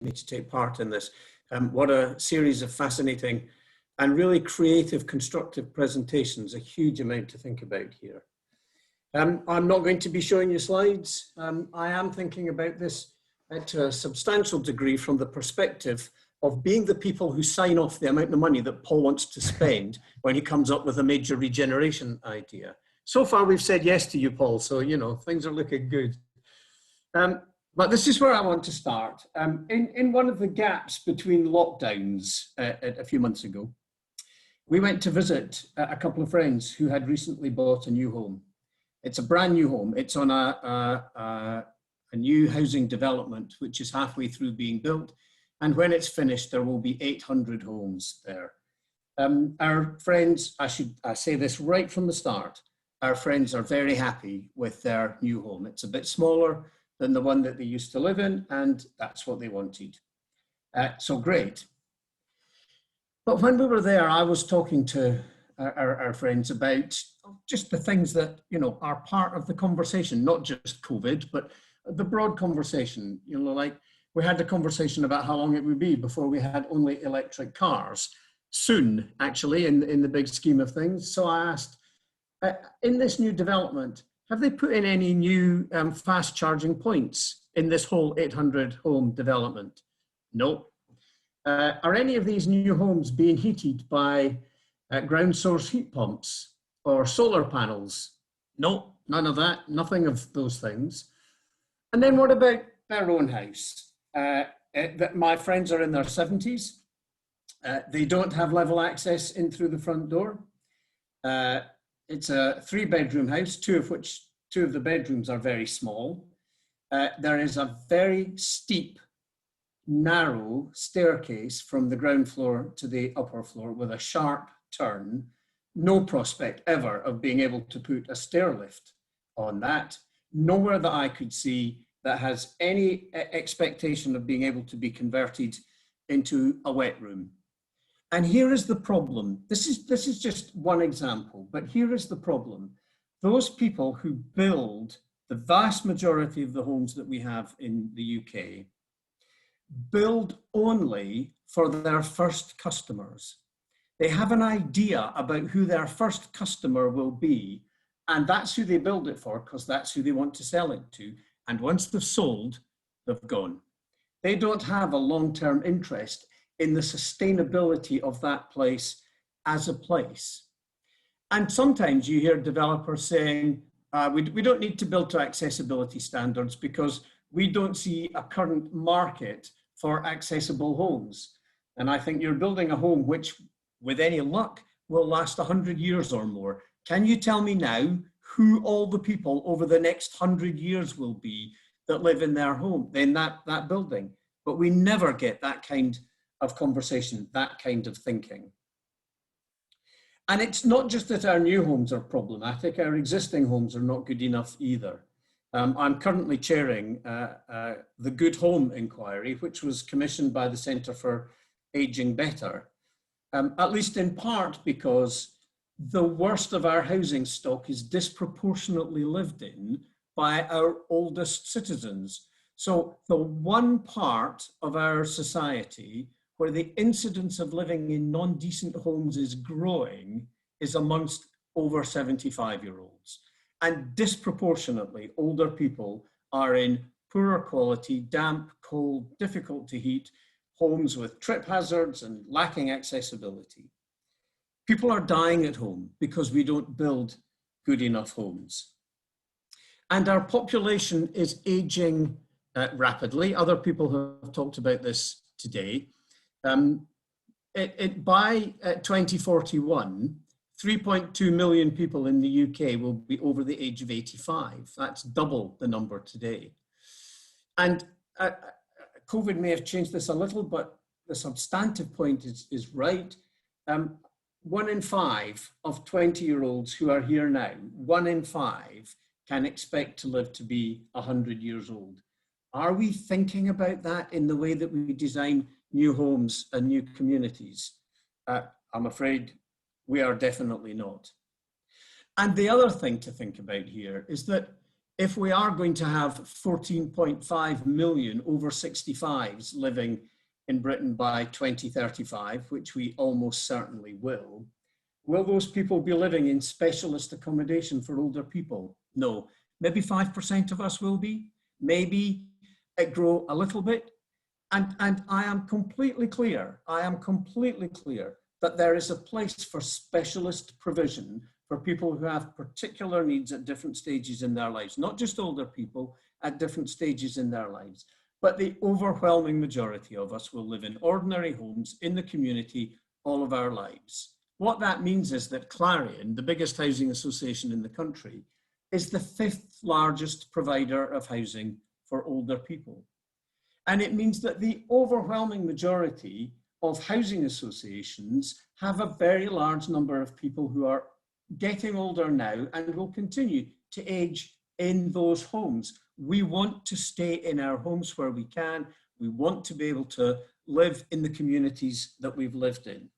me to take part in this. What a series of fascinating and really creative, constructive presentations, a huge amount to think about here. I'm not going to be showing you slides. I am thinking about this to a substantial degree from the perspective of being the people who sign off the amount of money that Paul wants to spend when he comes up with a major regeneration idea. So far we've said yes to you, Paul, so you know, things are looking good. But this is where I want to start. In one of the gaps between lockdowns a few months ago, we went to visit a couple of friends who had recently bought a new home. It's a brand new home. It's on a new housing development, which is halfway through being built. And when it's finished, there will be 800 homes there. Our friends, I say this right from the start, our friends are very happy with their new home. It's a bit smaller than the one that they used to live in, and that's what they wanted. So great. But when we were there, I was talking to our friends about just the things that, you know, are part of the conversation, not just COVID, but the broad conversation. You know, like we had a conversation about how long it would be before we had only electric cars. Soon, actually, in the big scheme of things. So I asked, in this new development, have they put in any new fast charging points in this whole 800 home development? No. Are any of these new homes being heated by ground source heat pumps or solar panels? No, none of that, nothing of those things. And then what about their own house? My friends are in their 70s. They don't have level access in through the front door. It's a 3-bedroom house, two of the bedrooms are very small. There is a very steep, narrow staircase from the ground floor to the upper floor with a sharp turn. No prospect ever of being able to put a stair lift on that. Nowhere that I could see that has any expectation of being able to be converted into a wet room. And here is the problem. This is just one example, but here is the problem. Those people who build the vast majority of the homes that we have in the UK build only for their first customers. They have an idea about who their first customer will be, and that's who they build it for, because that's who they want to sell it to. And once they've sold, they've gone. They don't have a long-term interest in the sustainability of that place as a place. And sometimes you hear developers saying, we don't need to build to accessibility standards because we don't see a current market for accessible homes. And I think you're building a home which, with any luck, will last 100 years or more. Can you tell me now who all the people over the next 100 years will be that live in their home, in that building? But we never get that kind of conversation, that kind of thinking. And it's not just that our new homes are problematic, our existing homes are not good enough either. I'm currently chairing the Good Home Inquiry, which was commissioned by the Centre for Ageing Better, at least in part because the worst of our housing stock is disproportionately lived in by our oldest citizens. So the one part of our society where the incidence of living in non-decent homes is growing is amongst over 75-year-olds. And disproportionately, older people are in poorer quality, damp, cold, difficult to heat homes with trip hazards and lacking accessibility. People are dying at home because we don't build good enough homes. And our population is aging rapidly. Other people have talked about this today. By 2041, 3.2 million people in the UK will be over the age of 85. That's double the number today. And COVID may have changed this a little, but the substantive point is right. 1 in 5 of 20-year-olds who are here now, 1 in 5 can expect to live to be 100 years old. Are we thinking about that in the way that we design new homes and new communities? I'm afraid we are definitely not. And the other thing to think about here is that if we are going to have 14.5 million over 65s living in Britain by 2035, which we almost certainly will those people be living in specialist accommodation for older people? No. Maybe 5% of us will be. Maybe it grow a little bit. And I am completely clear that there is a place for specialist provision for people who have particular needs at different stages in their lives, not just older people at different stages in their lives, but the overwhelming majority of us will live in ordinary homes in the community all of our lives. What that means is that Clarion, the biggest housing association in the country, is the 5th largest provider of housing for older people. And it means that the overwhelming majority of housing associations have a very large number of people who are getting older now and will continue to age in those homes. We want to stay in our homes where we can. We want to be able to live in the communities that we've lived in.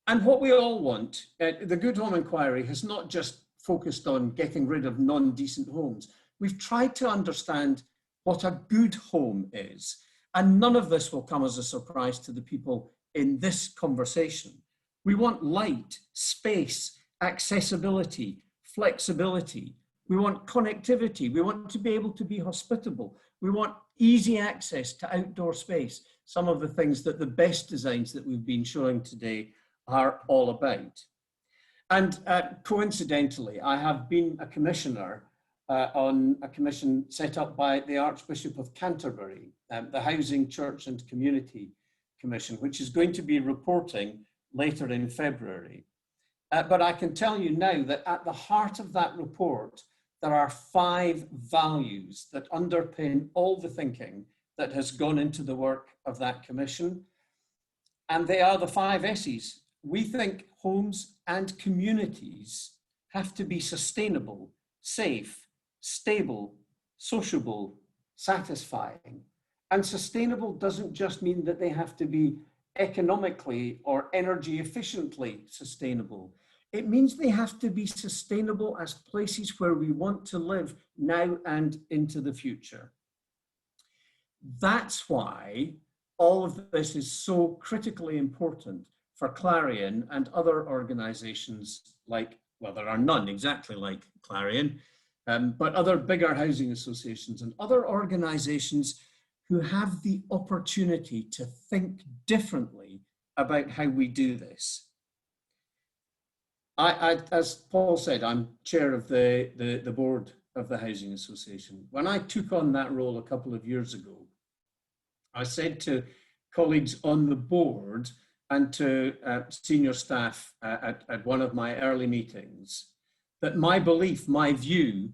And what we all want, the Good Home Inquiry has not just focused on getting rid of non-decent homes. We've tried to understand what a good home is. And none of this will come as a surprise to the people in this conversation. We want light, space, accessibility, flexibility. We want connectivity. We want to be able to be hospitable. We want easy access to outdoor space. Some of the things that the best designs that we've been showing today are all about. And coincidentally, I have been a commissioner on a commission set up by the Archbishop of Canterbury, the Housing, Church and Community Commission, which is going to be reporting later in February. But I can tell you now that at the heart of that report, there are 5 values that underpin all the thinking that has gone into the work of that commission. And they are the 5 S's. We think homes and communities have to be sustainable, safe, stable, sociable, satisfying. And sustainable doesn't just mean that they have to be economically or energy efficiently sustainable. It means they have to be sustainable as places where we want to live now and into the future. That's why all of this is so critically important for Clarion and other organizations like, well, there are none exactly like Clarion, but other bigger housing associations and other organizations who have the opportunity to think differently about how we do this. As Paul said, I'm chair of the board of the Housing Association. When I took on that role a couple of years ago, I said to colleagues on the board and to senior staff at one of my early meetings that my belief, my view,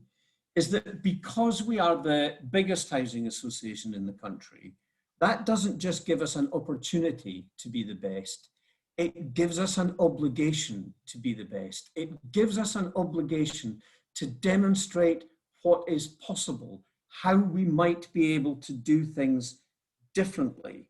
is that because we are the biggest housing association in the country, that doesn't just give us an opportunity to be the best, it gives us an obligation to be the best. It gives us an obligation to demonstrate what is possible, how we might be able to do things differently.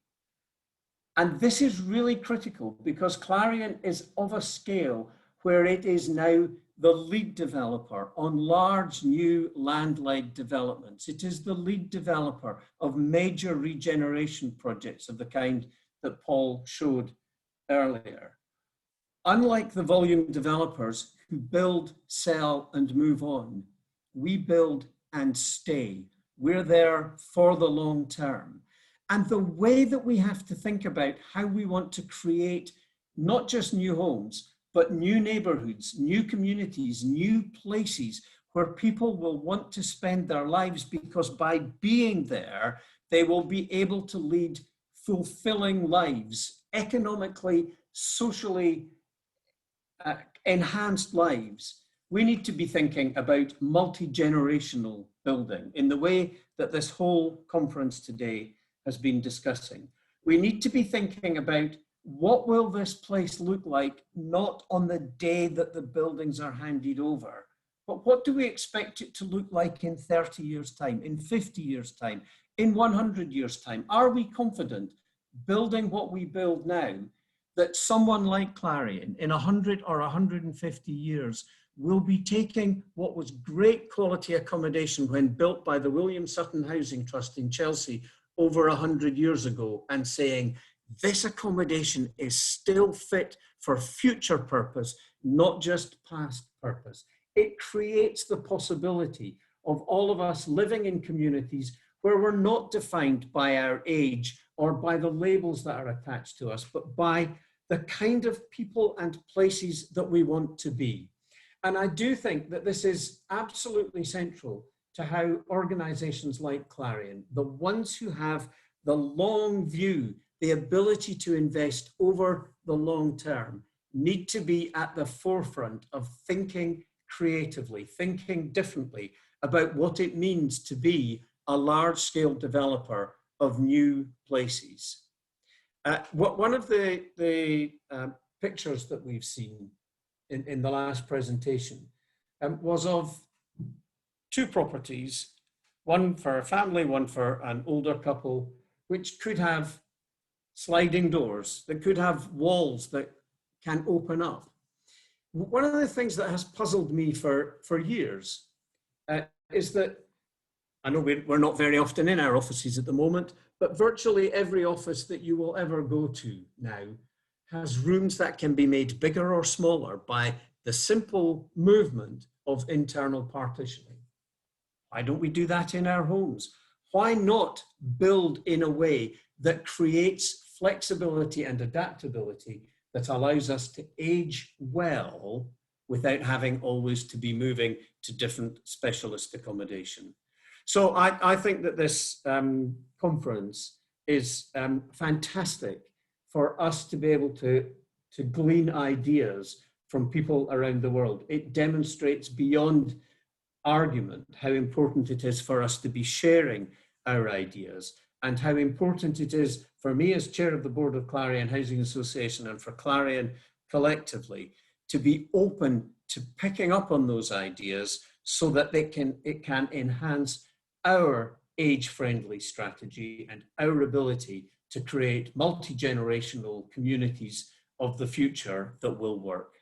And this is really critical because Clarion is of a scale where it is now the lead developer on large new land-led developments. It is the lead developer of major regeneration projects of the kind that Paul showed earlier. Unlike the volume developers who build, sell, and move on, we build and stay. We're there for the long term. And the way that we have to think about how we want to create not just new homes, but new neighborhoods, new communities, new places where people will want to spend their lives because by being there, they will be able to lead fulfilling lives, economically, socially enhanced lives. We need to be thinking about multi-generational building in the way that this whole conference today has been discussing. We need to be thinking about what will this place look like, not on the day that the buildings are handed over, but what do we expect it to look like in 30 years' time, in 50 years' time, in 100 years' time? Are we confident, building what we build now, that someone like Clarion in 100 or 150 years will be taking what was great quality accommodation when built by the William Sutton Housing Trust in Chelsea over 100 years ago and saying, this accommodation is still fit for future purpose, not just past purpose. It creates the possibility of all of us living in communities where we're not defined by our age or by the labels that are attached to us, but by the kind of people and places that we want to be. And I do think that this is absolutely central to how organizations like Clarion, the ones who have the long view, the ability to invest over the long term, need to be at the forefront of thinking creatively, thinking differently about what it means to be a large-scale developer of new places. One of the pictures that we've seen in the last presentation was of two properties, one for a family, one for an older couple, which could have sliding doors, that could have walls that can open up. One of the things that has puzzled me for years is that, I know we're not very often in our offices at the moment, but virtually every office that you will ever go to now has rooms that can be made bigger or smaller by the simple movement of internal partitioning. Why don't we do that in our homes? Why not build in a way that creates flexibility and adaptability that allows us to age well without having always to be moving to different specialist accommodation? So I think that this conference is fantastic for us to be able to glean ideas from people around the world. It demonstrates beyond argument how important it is for us to be sharing our ideas, and how important it is for me as chair of the board of Clarion Housing Association and for Clarion collectively to be open to picking up on those ideas so that it can enhance our age-friendly strategy and our ability to create multi-generational communities of the future that will work.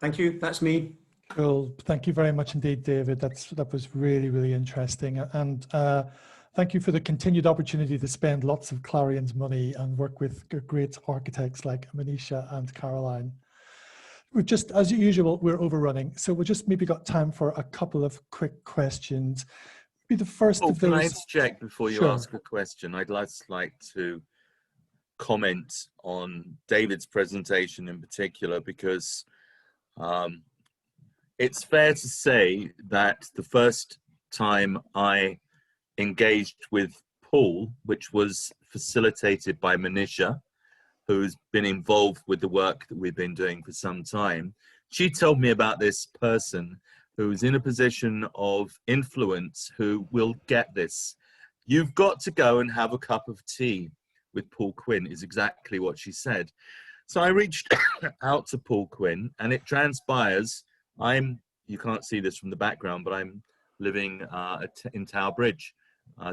Thank you, that's me. Cool, thank you very much indeed, David. That was really, really interesting. And thank you for the continued opportunity to spend lots of Clarion's money and work with great architects like Manisha and Caroline. We're just, as usual, we're overrunning. So we just maybe got time for a couple of quick questions. Be the first of those. Can I interject before you Sure. ask a question? I'd just like to comment on David's presentation in particular, because it's fair to say that the first time I engaged with Paul, which was facilitated by Manisha, who's been involved with the work that we've been doing for some time, she told me about this person who's in a position of influence who will get this. You've got to go and have a cup of tea with Paul Quinn, is exactly what she said. So I reached out to Paul Quinn, and it transpires, you can't see this from the background, but I'm living in Tower Bridge,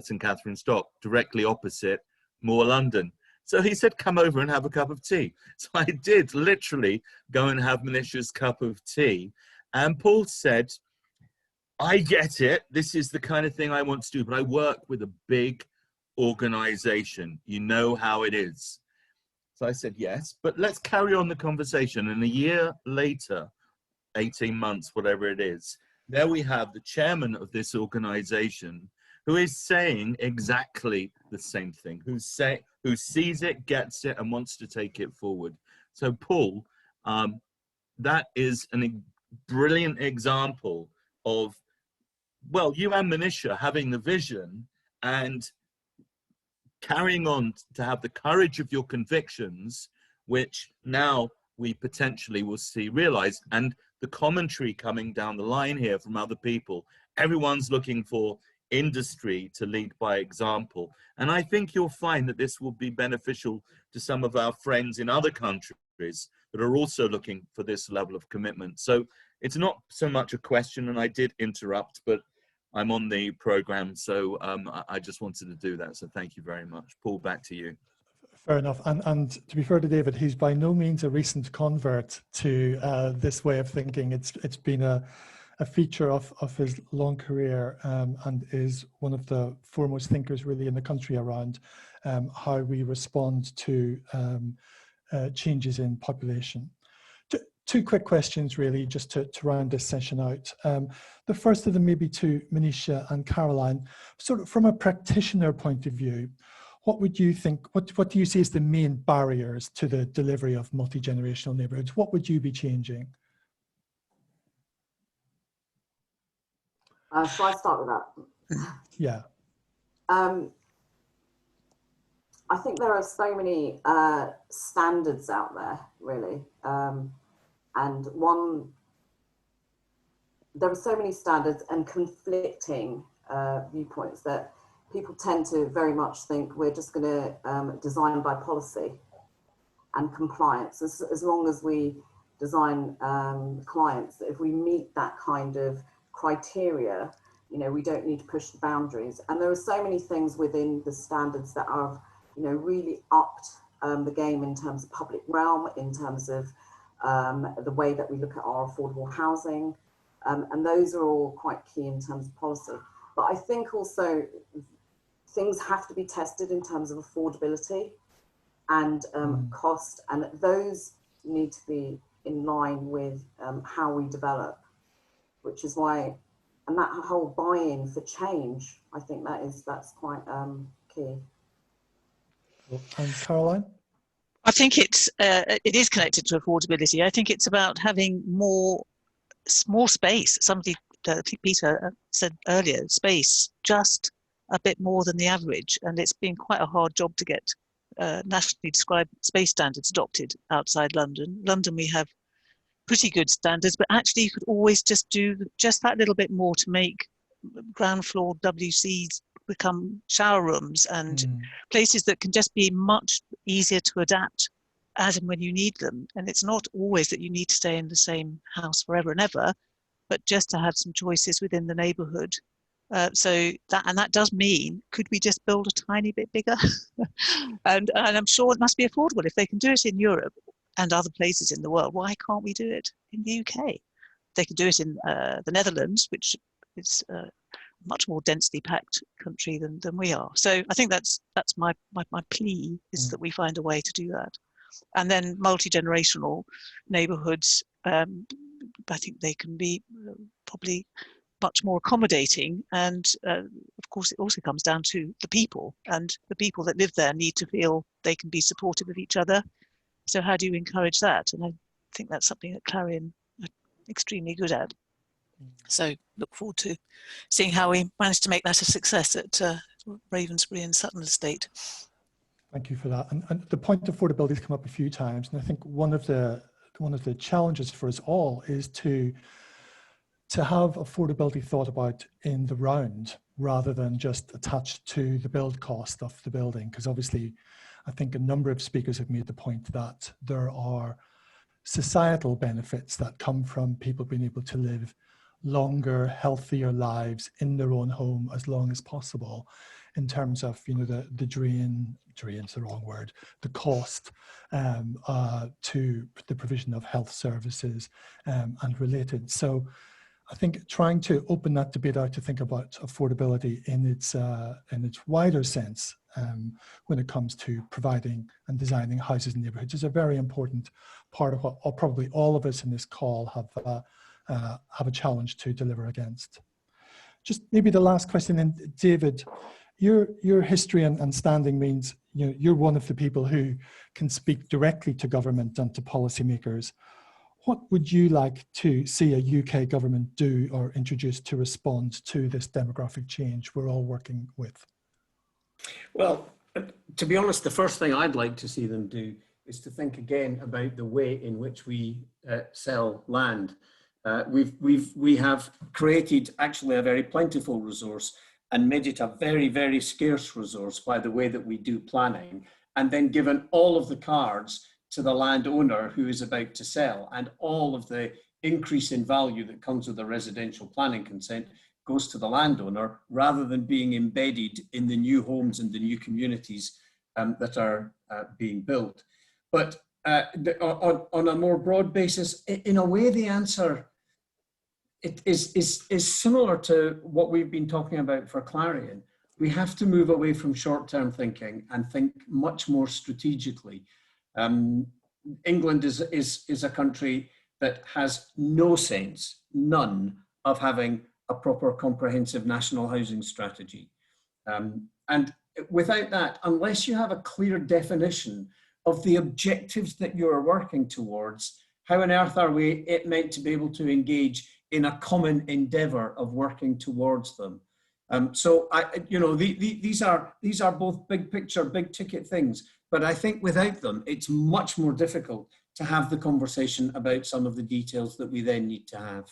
St Katharine's Dock, directly opposite Moore London. So he said, come over and have a cup of tea. So I did literally go and have Manisha's cup of tea. And Paul said, I get it. This is the kind of thing I want to do, but I work with a big organization. You know how it is. So I said, yes, but let's carry on the conversation. And a year later, 18 months, whatever it is, there we have the chairman of this organization who is saying exactly the same thing, who sees it, gets it, and wants to take it forward. So Paul, that is a brilliant example of, well, you and Manisha having the vision and carrying on to have the courage of your convictions, which now we potentially will see realized. And the commentary coming down the line here from other people, everyone's looking for industry to lead by example. And I think you'll find that this will be beneficial to some of our friends in other countries that are also looking for this level of commitment. So it's not so much a question, and I did interrupt, but I'm on the program, so I just wanted to do that. So thank you very much. Paul, back to you. Fair enough. And to be fair to David, he's by no means a recent convert to this way of thinking. It's been a feature of his long career, and is one of the foremost thinkers really in the country around how we respond to changes in population. Two quick questions really, just to round this session out. The first of them maybe to Manisha and Caroline, sort of from a practitioner point of view, what would you think, what do you see as the main barriers to the delivery of multi-generational neighbourhoods? What would you be changing? Shall I start with that? Yeah. I think there are so many standards out there, really. And there are so many standards and conflicting viewpoints that people tend to very much think we're just going to design by policy and compliance. As long as we design clients, if we meet that kind of criteria, you know, we don't need to push the boundaries. And there are so many things within the standards that are, you know, really upped the game in terms of public realm, in terms of the way that we look at our affordable housing. And those are all quite key in terms of policy. But I think also things have to be tested in terms of affordability and cost, and those need to be in line with how we develop, which is why, and that whole buy-in for change, I think that's quite key. And Caroline? I think it is connected to affordability. I think it's about having more space. Somebody, I think Peter said earlier, space, just a bit more than the average. And it's been quite a hard job to get nationally described space standards adopted outside London. London, we have pretty good standards, but actually you could always just do just that little bit more to make ground floor WCs become shower rooms and places that can just be much easier to adapt as and when you need them. And it's not always that you need to stay in the same house forever and ever, but just to have some choices within the neighborhood. So that does mean, could we just build a tiny bit bigger? and I'm sure it must be affordable. If they can do it in Europe and other places in the world, why can't we do it in the UK? They can do it in the Netherlands, which is a much more densely packed country than we are. So I think that's my plea, is that we find a way to do that. And then multi-generational neighbourhoods, I think they can be probably much more accommodating. And of course, it also comes down to the people, and the people that live there need to feel they can be supportive of each other. So how do you encourage that? And I think that's something that Clarion are extremely good at. So look forward to seeing how we manage to make that a success at Ravensbury and Sutton Estate. Thank you for that. And the point of affordability has come up a few times, and I think one of the challenges for us all is to have affordability thought about in the round rather than just attached to the build cost of the building, because obviously I think a number of speakers have made the point that there are societal benefits that come from people being able to live longer, healthier lives in their own home as long as possible, in terms of, you know, the drain's the wrong word, the cost to the provision of health services and related. So I think trying to open that debate out to think about affordability in its wider sense when it comes to providing and designing houses and neighbourhoods is a very important part of what probably all of us in this call have a challenge to deliver against. Just maybe the last question then, David, your history and standing means, you know, you're one of the people who can speak directly to government and to policymakers. What would you like to see a UK government do or introduce to respond to this demographic change we're all working with? Well, to be honest, the first thing I'd like to see them do is to think again about the way in which we sell land. We have created actually a very plentiful resource and made it a very, very scarce resource by the way that we do planning, and then given all of the cards to the landowner who is about to sell, and all of the increase in value that comes with a residential planning consent goes to the landowner rather than being embedded in the new homes and the new communities that are being built. But on a more broad basis, in a way, the answer is similar to what we've been talking about for Clarion. We have to move away from short-term thinking and think much more strategically. England is a country that has no sense, none, of having a proper comprehensive national housing strategy. And without that, unless you have a clear definition of the objectives that you're working towards, how on earth are we meant to be able to engage in a common endeavor of working towards them? So these are both big picture, big ticket things, but I think without them, it's much more difficult to have the conversation about some of the details that we then need to have.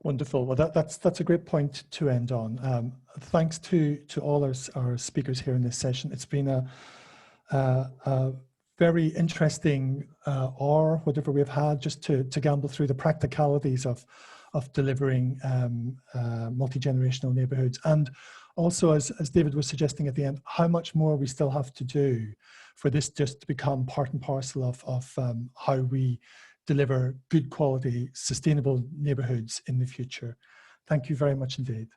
Wonderful. Well, that's a great point to end on. Thanks to all our speakers here in this session. It's been a very interesting hour, whatever we've had, just to gamble through the practicalities of delivering multi-generational neighbourhoods, and also, as David was suggesting at the end, how much more we still have to do for this just to become part and parcel of how we deliver good quality, sustainable neighbourhoods in the future. Thank you very much indeed.